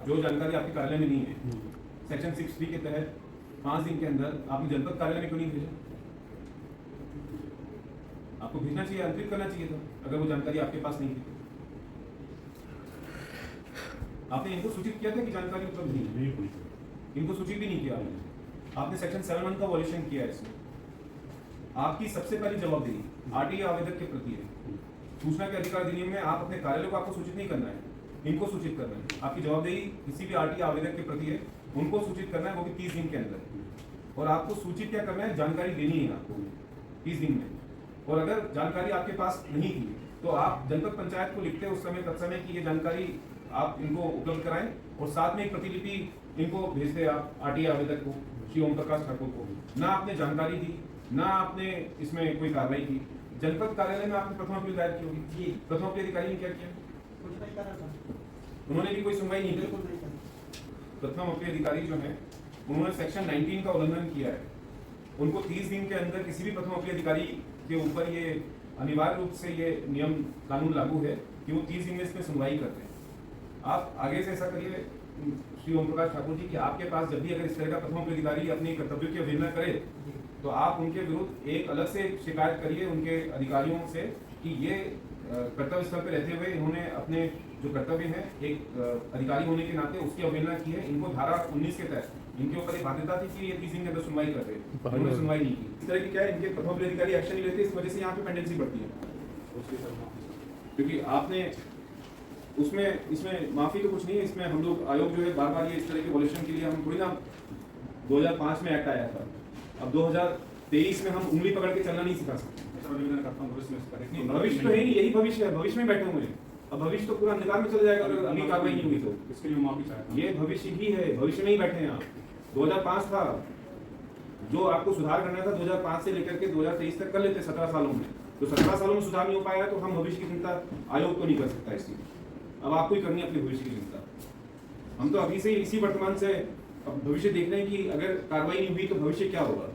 जो जानकारी आपके कार्यालय में नहीं है, सेक्शन 6(3) के तहत 5 दिन के अंदर आपने जनपद कार्यालय में क्यों नहीं भेजा? आपको भेजना चाहिए, अंतरित करना चाहिए था अगर वो जानकारी आपके पास नहीं थी। आपने इनको सूचित किया था कि जानकारी उपलब्ध नहीं है, इनको सूचित भी नहीं किया आपने सेक्शन 7(1) का वॉल्यूशन किया है इसमें। आपकी सबसे पहली जवाबदेही आरटीआई आवेदक के प्रति है। सूचना के अधिकार अधिनियम में आप अपने कार्यालय को आपको सूचित नहीं करना है, इनको सूचित करना है। आपकी जवाबदेही किसी भी आरटीआई आवेदक के प्रति है, उनको सूचित करना है, वो भी 30 दिन के अंदर। और आपको सूचित क्या करना है, जानकारी देनी है आपको 30 दिन में। और अगर जानकारी आपके पास नहीं थी तो आप जनपद पंचायत को लिखते उस समय तत्समय की ये जानकारी आप इनको उपलब्ध कराएं और साथ में एक प्रतिलिपि इनको भेज दे आप आरटीआई आवेदक को, श्री ओम प्रकाश ठाकुर को। ना आपने जानकारी दी, ना आपने इसमें कोई कार्रवाई की। जनपद कार्यालय में आपने प्रथम अपील दायर की होगी, प्रथम अपील अधिकारी ने क्या किया? कुछ नहीं करा था, उन्होंने भी कोई सुनवाई नहीं की। बिल्कुल नहीं करा। प्रथम अपील अधिकारी जो है उन्होंने सेक्शन 19 का उल्लंघन किया है। उनको 30 दिन के अंदर किसी भी प्रथम अपील अधिकारी के ऊपर ये अनिवार्य रूप से ये नियम कानून लागू है कि वो 30 दिन में इसमें सुनवाई करते हैं। आप आगे से ऐसा करिए श्री ओम प्रकाश ठाकुर जी कि आपके पास जब भी अगर इस तरह का प्रथम अपील अधिकारी अपने कर्तव्यों की अवहेलना करे तो आप उनके विरुद्ध एक अलग से शिकायत करिए उनके अधिकारियों से कि ये कर्तव्य स्थल पर रहते हुए इन्होंने अपने जो कर्तव्य है एक अधिकारी होने के नाते उसकी अवहेलना की है। इनको धारा 19 के तहत इनके ऊपर एक बाध्यता थी कि ये 30 दिन के अंदर सुनवाई करते हैं, उन्होंने सुनवाई नहीं की। इस तरह की क्या है, इनके प्रथम अपील अधिकारी एक्शन नहीं लेते, इस वजह से यहाँ पे पेंडेंसी बढ़ती है। क्योंकि आपने उसमें इसमें माफी तो कुछ नहीं है, इसमें हम लोग आयोग जो है बार बार ये इस तरह के वॉल्यूशन के लिए हम थोड़ी ना 2005 में एक्ट आया था, अब 2023 में हम उंगली पकड़ के चलना नहीं सिखा सकते। भविष्य तो है नहीं, यही भविष्य है, भविष्य में बैठे हुए हैं। अब भविष्य तो पूरा अंधकार में चला जाएगा अगर अभी कार्रवाई नहीं हुई तो। इसके लिए माफी चाहता हूं। ये भविष्य ही है, भविष्य में ही बैठे हैं आप। 2005 था, जो आपको सुधार करना था 2005 से लेकर के 2023 तक कर लेते 17 सालों में। तो 17 सालों में सुधार नहीं हो पाया तो हम भविष्य की चिंता आयोग तो नहीं कर सकता इसकी। अब आपको ही करनी है अपने भविष्य की चिंता। हम तो अभी से इसी वर्तमान से अब भविष्य देख रहे हैं कि अगर कार्रवाई नहीं हुई तो भविष्य क्या होगा।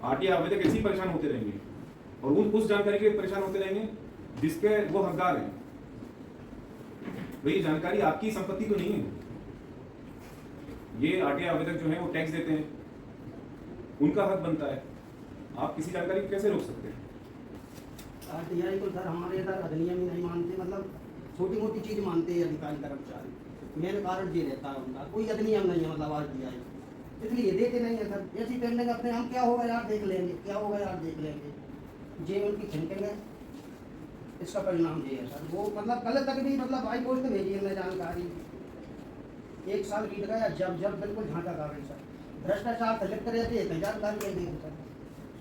आरटीआई आवेदक ऐसे ही परेशान होते रहेंगे और उस जानकारी के परेशान होते रहेंगे जिसके वो हकदार हैं। भाई जानकारी आपकी संपत्ति तो नहीं है। ये आरटीआई आवेदक जो है वो टैक्स देते हैं, उनका हक बनता है। आप किसी जानकारी को कैसे रोक सकते हैं? आरटीआई को सर हमारे इधर अधिनियम ही नहीं मानते, मतलब छोटी मोटी चीज मानते हैं अधिकारी कर्मचारी। मेन कारण ये रहता है उनका, कोई अधिनियम नहीं है मतलब आरटीआई, इसलिए देते नहीं है सर। ऐसी पेंडिंग अपने हम क्या होगा यार देख लेंगे, क्या होगा यार देख लेंगे, ये उनकी थिंकिंग है। इसका परिणाम ये है सर, वो मतलब कल तक भी मतलब हाई कोर्ट में भेजी हमने जानकारी, 1 साल बीत गया, जब बिल्कुल झांका कर रही सर, भ्रष्टाचार से लिप्त रहते हैं जानकारी नहीं देते सर।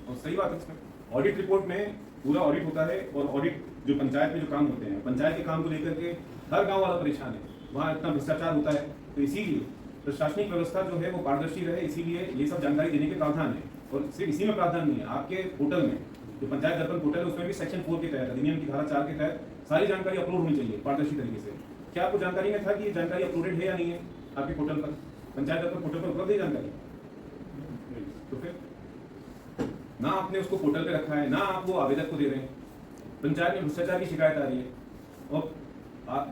और सही बात है, इसमें ऑडिट रिपोर्ट में पूरा ऑडिट होता है और ऑडिट जो पंचायत में जो काम होते हैं, पंचायत के काम को लेकर के हर गांव वाला परेशान है, वहाँ इतना भ्रष्टाचार होता है। तो इसीलिए प्रशासनिक व्यवस्था जो है वो पारदर्शी रहे, इसीलिए ये सब जानकारी देने के प्रावधान है। और सिर्फ इसी में प्रावधान नहीं है, आपके पोर्टल में जो पंचायत दर्पण पोर्टल है उसमें भी सेक्शन 4 के तहत अधिनियम की धारा 4 के तहत सारी जानकारी अपलोड होनी चाहिए पारदर्शी तरीके से। क्या आपको जानकारी में था कि ये जानकारी अपलोडेड है या नहीं है आपके पोर्टल पर? पंचायत दर्पण पोर्टल पर उपलब्ध है जानकारी? तो फिर ना आपने उसको पोर्टल पे रखा है, ना आप वो आवेदक को दे रहे हैं। पंचायत में भ्रष्टाचार की शिकायत आ रही है और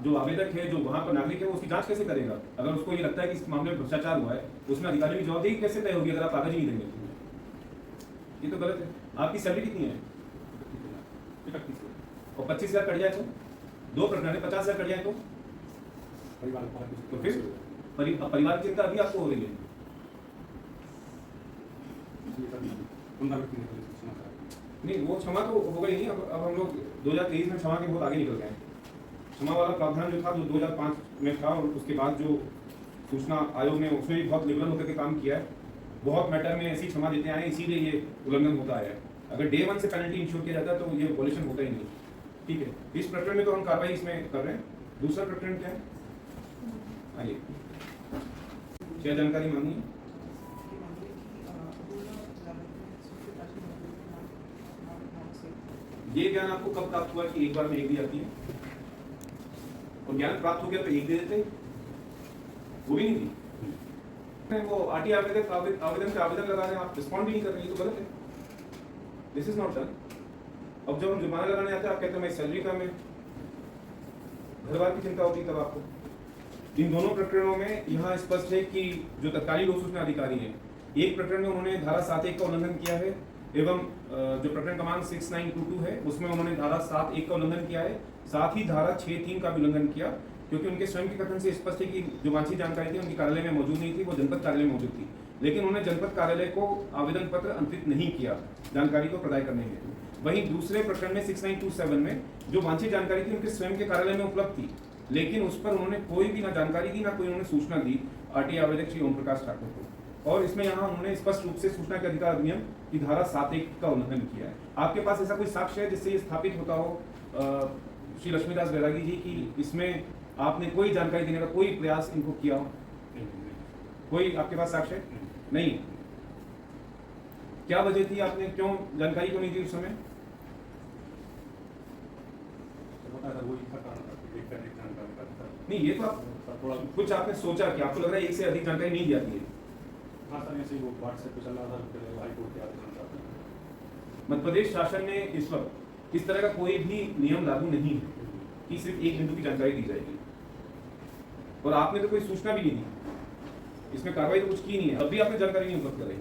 जो आवेदक है, जो वहाँ पर नागरिक है, वो उसकी जांच कैसे करेगा? अगर उसको ये लगता है कि इस मामले में भ्रष्टाचार हुआ है, उसमें अधिकारी की जवाबदेही कैसे तय होगी अगर आप कागज ही नहीं देंगे? ये तो गलत है। आपकी सैलरी कितनी है? 31 और 25,000 कट जाए तो 2 प्रकरण है, 50,000 कट जाए तो फिर परिवार की चिंता अभी आपको हो रही है। नहीं, वो क्षमा तो हो गई नहीं। अब हम लोग 2023 में क्षमा के बहुत आगे निकल गए हैं। क्षमा वाला प्रावधान जो था जो 2005 में था और उसके बाद जो सूचना आयोग ने उसमें भी बहुत लिबरल होकर के काम किया है। बहुत मैटर में ऐसी क्षमा देते आए हैं, इसीलिए ये उल्लंघन होता है। अगर डे 1 से पेनल्टी इंश्योर किया जाता तो ये वॉल्यूशन होता ही नहीं। ठीक है, इस प्रकरण में तो हम कार्रवाई इसमें कर रहे हैं। दूसरा प्रकरण क्या है? आइए, क्या जानकारी मांगी है? ये ज्ञान आपको कब प्राप्त हुआ कि एक बार में एक दी जाती है? और ज्ञान प्राप्त हो गया तो एक दे देते, वो भी नहीं दी। वो आरटीआई आवेदन पे आवेदन लगा रहे हैं, आप रिस्पॉन्ड भी नहीं कर रहे, ये तो गलत है। This is not done. अब जब हम जुर्माना लगाने आते हैं आप कहते हैं मैं सैलरी का, मैं घर बार की चिंता होती है तब आपको। इन दोनों प्रकरणों में यहाँ स्पष्ट है कि जो तत्कालीन लोक सूचना अधिकारी हैं, एक प्रकरण में उन्होंने धारा 7(1) का उल्लंघन किया है एवं जो प्रकरण क्रमांक 6922 है उसमें उन्होंने धारा 7(1) का उल्लंघन किया है, साथ ही धारा 6(3) का भी उल्लंघन किया, क्योंकि उनके स्वयं के कथन से स्पष्ट है कि जो वांछित जानकारी थी उनकी कार्यालय में मौजूद नहीं थी, वो जनपद कार्यालय में मौजूद थी, लेकिन उन्होंने जनपद कार्यालय को आवेदन पत्र अंतरित नहीं किया जानकारी को प्रदाय करने हेतु। वहीं दूसरे प्रकरण में 6927 में जो वांछित जानकारी थी उनके स्वयं के कार्यालय में उपलब्ध थी, लेकिन उस पर उन्होंने कोई भी ना जानकारी दी ना कोई उन्होंने सूचना दी आरटीआई आवेदक श्री ओम प्रकाश ठाकुर को। और इसमें यहाँ उन्होंने स्पष्ट रूप से सूचना के अधिकार अधिनियम की धारा 7(1) का उल्लंघन किया है। आपके पास ऐसा कोई साक्ष्य है जिससे ये स्थापित होता हो श्री लक्ष्मीदास बैरागी जी की इसमें आपने कोई जानकारी देने का कोई प्रयास इनको किया हो? कोई आपके पास साक्ष्य है? नहीं। क्या वजह थी, आपने क्यों जानकारी को नहीं दी उस समय? नहीं, ये तो आप थोड़ा कुछ आपने सोचा कि आपको लग रहा है एक से अधिक जानकारी नहीं दी जाती है। हाँ सर, ऐसे ही वो व्हाट्सएप पे चल रहा था, हाईकोर्ट के आदेश अनुसार। मध्य प्रदेश शासन ने इस वक्त इस तरह का कोई भी नियम लागू नहीं है कि सिर्फ एक बिंदु की जानकारी दी जाएगी, और आपने तो कोई सूचना भी नहीं दी, इसमें कार्रवाई तो कुछ की नहीं है, अब भी आपने जानकारी नहीं उपलब्ध कराई।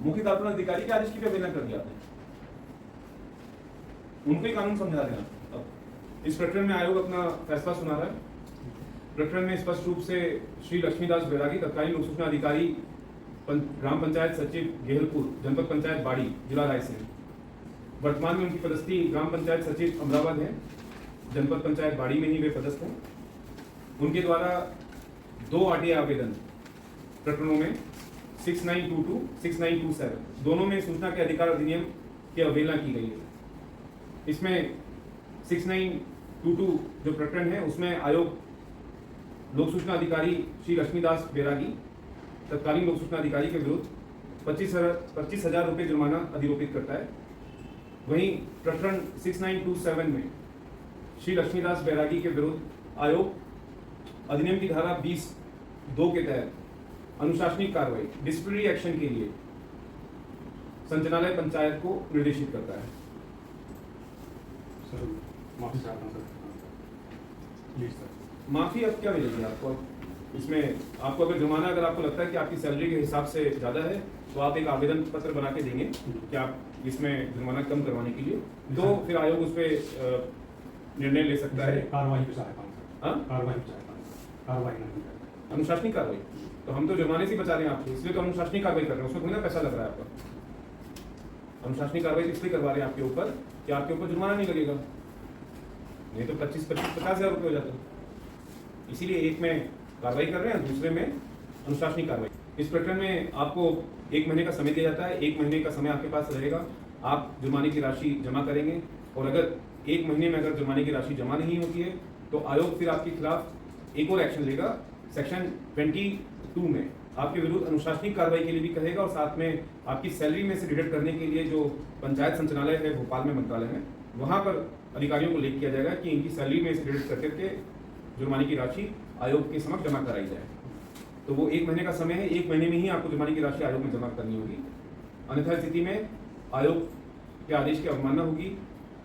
मुख्य कार्यपालन अधिकारी के आदेश की भी अवहेलना कर दिया आपने, उनको ही कानून समझा देना। अब इस प्रकरण में आयोग अपना फैसला सुना रहा है। प्रकरण में स्पष्ट रूप से श्री लक्ष्मीदास बैरागी तत्कालीन लोक सूचना अधिकारी ग्राम पंचायत सचिव गेहलपुर, जनपद पंचायत बाड़ी, जिला रायसेन, वर्तमान में उनकी पदस्थी ग्राम पंचायत सचिव अमरावद है, जनपद पंचायत बाड़ी में ही वे पदस्थ हैं। उनके द्वारा 2 आरटीआई आवेदन प्रकरणों में 6922, 6927 दोनों में सूचना के अधिकार अधिनियम की अवहेलना की गई है। इसमें 6922 जो प्रकरण है उसमें आयोग लोक सूचना अधिकारी श्री लक्ष्मीदास बैरागी तत्कालीन लोक सूचना अधिकारी के विरुद्ध 25,000 रुपये जुर्माना अधिरोपित करता है। वहीं प्रकरण 6927 में श्री लक्ष्मीदास बैरागी के विरुद्ध आयोग अधिनियम की धारा 20(2) के तहत अनुशासनिक कार्रवाई डिसिप्लिनरी एक्शन के लिए संचालनालय पंचायत को निर्देशित करता है। सर माफी चाहता हूँ सर, प्लीज सर। माफी अब क्या मिलेगी आपको? इसमें आपको अगर जुर्माना, अगर आपको लगता है कि आपकी सैलरी के हिसाब से ज़्यादा है तो आप एक आवेदन पत्र बना के देंगे कि आप इसमें जुर्माना कम करवाने के लिए, तो फिर आयोग उस पर निर्णय ले सकता है। कार्रवाई भी चाहता हूँ सर, हाँ, कार्रवाई चाहता हूँ, कार्रवाई नहीं करता। अनुशासनिक कार्रवाई तो हम तो जुर्माने से ही बचा रहे हैं आपको, इसलिए तो अनुशासनिक कार्रवाई कर रहे हैं, उसमें थोड़ी ना पैसा लग रहा है आपका। अनुशासनिक कार्रवाई इसलिए करवा रहे हैं आपके ऊपर कि आपके ऊपर जुर्माना नहीं लगेगा, नहीं तो 50,000 रुपये हो जाता है। इसीलिए एक में कार्रवाई कर रहे हैं, दूसरे में अनुशासनिक कार्रवाई। इस प्रकरण में आपको 1 महीने का समय दिया जाता है, 1 महीने का समय आपके पास रहेगा, आप जुर्माने की राशि जमा करेंगे, और अगर 1 महीने में अगर जुर्माने की राशि जमा नहीं होती है तो आयोग फिर आपके खिलाफ एक और एक्शन लेगा। सेक्शन 22 में आपके विरुद्ध अनुशासनिक कार्रवाई के लिए भी कहेगा, और साथ में आपकी सैलरी में से डिडक्ट करने के लिए जो पंचायत संचालय है भोपाल में मंत्रालय में, वहाँ पर अधिकारियों को लिख किया जाएगा कि इनकी सैलरी में से डिडक्ट करके जुर्माने की राशि आयोग के समक्ष जमा कराई जाए। तो वो 1 महीने का समय है, 1 महीने में ही आपको जुर्माने की राशि आयोग में जमा करनी होगी, अन्यथा स्थिति में आयोग के आदेश की अवमानना होगी,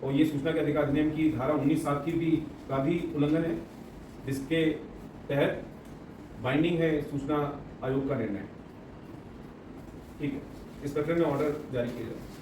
और ये सूचना के अधिकार अधिनियम की धारा 19(7) का भी उल्लंघन है, जिसके तहत बाइंडिंग है सूचना आयोग का निर्णय। ठीक है, इस प्रकरण में ऑर्डर जारी किया जाए।